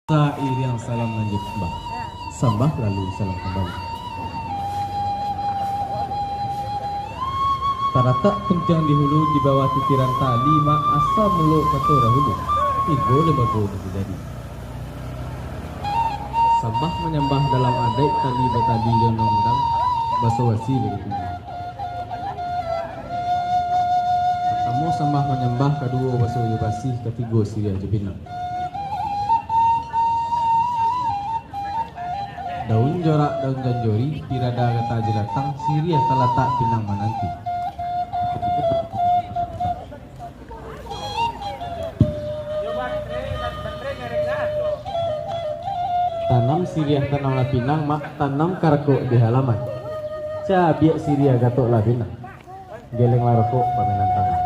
Sairing salam lanjut sembah, sembah lalu salam kembali. Taratak kencang di hulu di bawah titiran tali mak asa meluk kato dahulu. Igo lebago terjadi. Sembah menyembah dalam adek tali batadi jonongdang basawasi dari tinggi. Ketemu sembah menyembah kedua basawi basih ketiga siria jepinang. Daun jorak daun janjori pirada kata jelatang siria talatak pinang mananti. Tanam siriah tanam lapinang mak tanam karko di halaman. Ca biak siria gatok lapinang. Geleng laroko pamenantang.